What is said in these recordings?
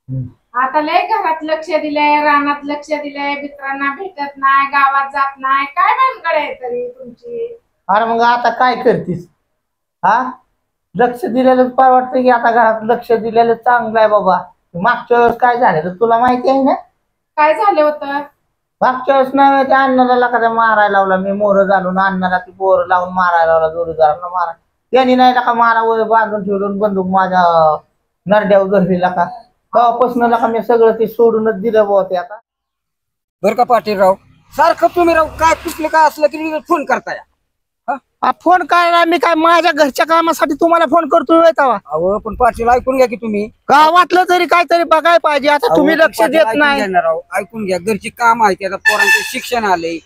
आता लय घरात लक्ष दिलंय, रानात लक्ष दिलंय, मित्रांना भेटत नाही, गावात जात नाही, काय भानगड आहे तरी तुमची? अरे मग आता काय करतीस? हा, लक्ष दिलेलं परवडतं की आता घरात लक्ष दिलेलं चांगलं आहे बाबा. मागच्या वेळेस काय झालं तुला माहिती आहे ना? काय झालं होतं? मागच्या वेळेस नाही त्या अण्णाला कदा मारायला लावला मी, मोर घालून अण्णाला ती बोर लावून मारायला लावला, जोडीदारांना मारा. त्यांनी नाही का मला वर बांधून ठेवून बंदूक माझ्या नरड्यावर धरलेला का. तेव्हापासून का मी सगळं ते सोडूनच दिलं बुवा ते आता. बर का पाटीलराव, सारखं तुम्ही राव काय कुठले काय असलं की फोन करताय. फोन काय मी काय माझ्या घरच्या कामासाठी तुम्हाला फोन करतोय तेव्हा. अहो पण पाटील ऐकून घ्या की तुम्ही, गावातलं तरी काहीतरी बघायला पाहिजे. आता तुम्ही अहो, लक्ष पाटील देत ऐकून नाही. घ्या ना राव, ऐकून घ्या. घरची काम आहे, आता पोरांचं शिक्षण आले,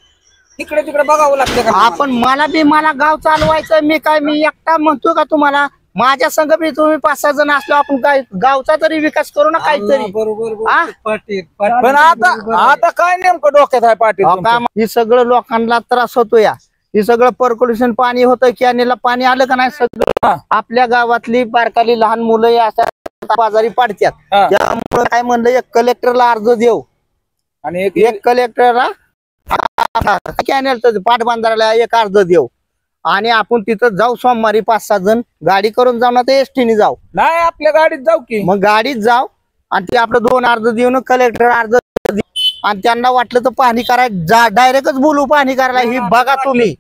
तिकडे तिकडे बघावं लागतं का? आपण मला गाव चालवायचं. मी एकटा म्हणतो का तुम्हाला? माझ्या संघ बी तुम्ही 5-6 जण असलो आपण काय गावचा तरी विकास करू ना काहीतरी. बरोबर हा? पाटील. पण आता काय नेमकं डोक्यात आहे पाटील तुमच्या? हे सगळं लोकांना त्रास होतो या. हे सगळं पर्क्युलेशन पाणी होतं, कॅनेलला पाणी आलं का नाही सगळं आपल्या गावातली बारकाली लहान मुलं या अशा बाजारी पाडतात. त्यामुळे काय म्हणलं, एक कलेक्टरला अर्ज देऊ आणि एक कलेक्टरला कॅनेलचं पाटबंधाऱ्याला एक अर्ज देऊ आणि आपण तिथं जाऊ सोमवारी 5-6 जण गाडी करून जाऊ ना, तर एसटीने जाऊ. नाही आपल्या गाडीत जाऊ की. मग गाडीत जाऊ आणि ते आपलं 2 अर्ज देऊन कलेक्टर अर्ज आणि त्यांना वाटलं तर पाहणी करायला डायरेक्टच बोलू पाहणी करायला. ही बघा तुम्ही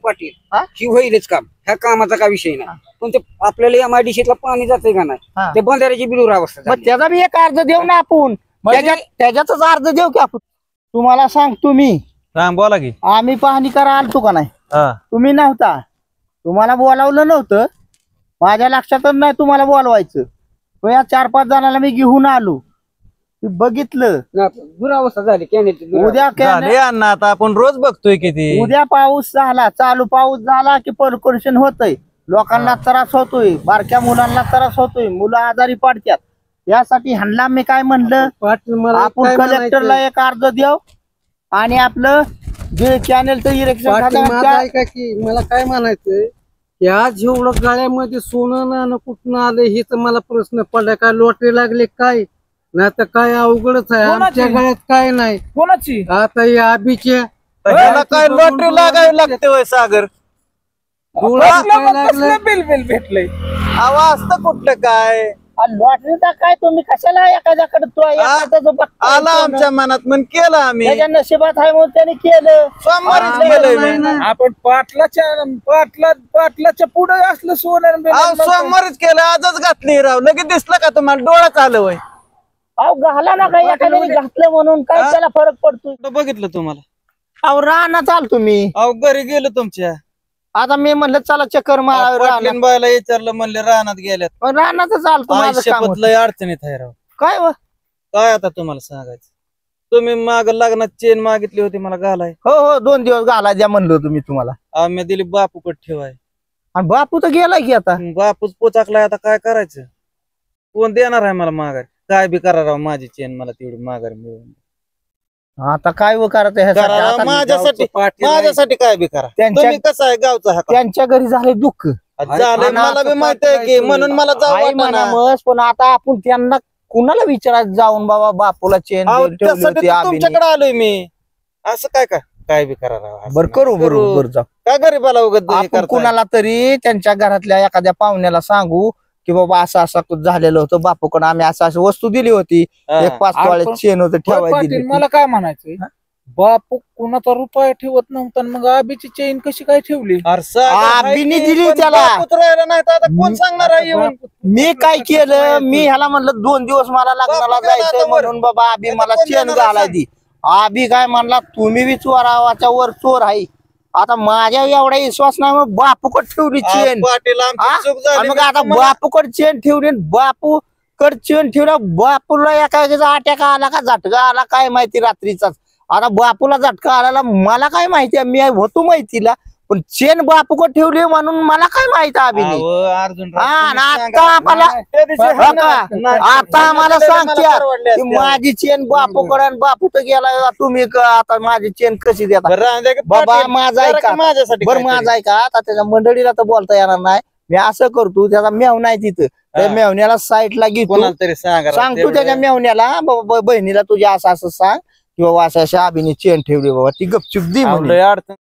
पाटील, ही होईलच काम, ह्या कामाचा काय विषय नाही. पण ते आपल्याला एमआयडीसीला पाणी जाते का नाही, ते बंधाऱ्याची बिलूर अवस्था. मग त्याचा बी एक अर्ज देऊ ना आपण. त्याच्यातच अर्ज देऊ की आपण. तुम्हाला सांगतो मी, बोला की. आम्ही पाहणी करा आलतो का नाही, हा. तुम्ही नव्हता, तुम्हाला बोलावलं नव्हतं. माझ्या लक्षातच नाही तुम्हाला बोलवायचं. तो या 4-5 जणांना मी घेऊन आलो, बघितलं. दुरावस्था झाली कॅनेलची. उद्या झाले अण्णा, आता आपण रोज बघतोय किती. उद्या पाऊस झाला, चालू पाऊस झाला की पर्क्युलेशन होतंय, लोकांना त्रास होतोय, बारक्या मुलांना त्रास होतोय, मुलं आजारी पडतात. यासाठी ह्यांना मी काय म्हणलं, आपण कलेक्टरला एक अर्ज देऊ आणि आपलं जे चॅनेलचं इलेक्शन. मला काय म्हणायचंय, या जेवढं गाळ्यामध्ये सोनं नाणं कुठून आलं हे तर मला प्रश्न पडला. काय लॉटरी लागले काय, नाही तर काय अवघडच आहे. आमच्या गळ्यात काय नाही. कोणाची? आता या आबीच्या त्याला काय लॉटरी लागावी लागते वय सागर? बिल बिल भेटलंय आवाज तर कुठलं काय लॉटरीचा काय तुम्ही कशाला एखाद्याकडे आला आमच्या मनात मन केलं आम्ही. त्याच्या नशिबात आहे म्हणून त्याने केलं. सोमवारीच केलंय मी. आपण पाटलाच्या पुढे असलं सोनं सोमवारीच केलं, आजच घातली राव. लगेच दिसलं का तुम्हाला? डोळाच आलं वय. अहो घाला ना काही एखाद्याने घातलं म्हणून काय त्याला फरक पडतोय? बघितलं तुम्हाला? अहो राहणार चाल तुम्ही. अहो घरी गेलो तुमच्या. आता मी म्हणलं चला चक्कर मारा. बायला विचारलं, म्हणले रानात गेल्यात. राहणार चालतो माझं काम होतं. लय अडचणीत आहे राव. काय काय आता तुम्हाला सांगायचं? तुम्ही माग लग्नात चेन मागितली होती मला घालाय. हो 2 दिवस घाला द्या म्हणलो तुम्ही तुम्हाला. आम्ही दिली बापूकड ठेवाय. आणि बापू तर गेला की आता. बापूच पोचाकलाय, आता काय करायचं? कोण देणार आहे मला माघारी? काय बी करा राव, माझी चेन मला तेवढी माघारी मिळून. आता काय करायचं माझ्यासाठी काय बी करा. तुम्ही कसं आहे गावचा हक्क. त्यांच्या घरी झाले दुःख झालंय, मला बी माहिती आहे की, म्हणून मला जाऊ म्हणा. पण आता आपण त्यांना कुणाला विचारायचं जाऊन, बाबा बापूला चेन तुमच्याकडे आलोय मी. असं काय बी करा राव. बरं करू बरोबर जाऊ. काय गरीबाला उगत कुणाला तरी त्यांच्या घरातल्या एखाद्या पाहुण्याला सांगू की बाबा असं असं झालेलं होतं, बापूकडे आम्ही असं वस्तू दिली होती, एक 5 तोळे चेन होतं ठेवायची. मला काय म्हणायचंय, बापू कुणाचा रुपया ठेवत नव्हता, मग आबीची चेन कशी काय ठेवली? आबीने दिली त्याला. नाही तर आता कोण सांगणार आहे? मी काय केलं, मी ह्याला म्हणलं 2 दिवस मला लग्नाला जायचं म्हणून बाबा आबी मला चेन घालाय दी. आबी काय म्हणला, तुम्ही बी चोरावाच्या वर चोर आहे. आता माझ्या एवढा विश्वास नाही, मग बापूकड ठेवली चेन. मग आता बापूकड चेन ठेवली, बापूकड चेन ठेवल्या. बापूला एका अटॅक आला का झटका आला काय माहिती रात्रीचाच. आता बापूला झटका आला, मला काय माहिती, मी होतो माहितीला. पण चेन बापूकड ठेवली म्हणून मला काय माहिती अभिनय. आता आम्हाला सांगतात की माझी चेन बापूकडे, बापू तर गेला, तुम्ही आता माझी चेन कशी देता? बाबा माझा ऐका, बरं माझा ऐका. आता त्याच्या मंडळीला तर बोलता येणार नाही. मी असं करतो, त्याचा मेवणा आहे तिथं, त्या हा. मेवण्याला साईडला घेतो, कोणाला तरी सांगा राव, सांगतो तेवढं. त्याच्या मेवण्याला बहिणीला तुझ्या असं असं सांग, किंवा अशा अशा अभिने चेन ठेवली बाबा, ती गपचूप दी अहो, म्हणे. लय अडचण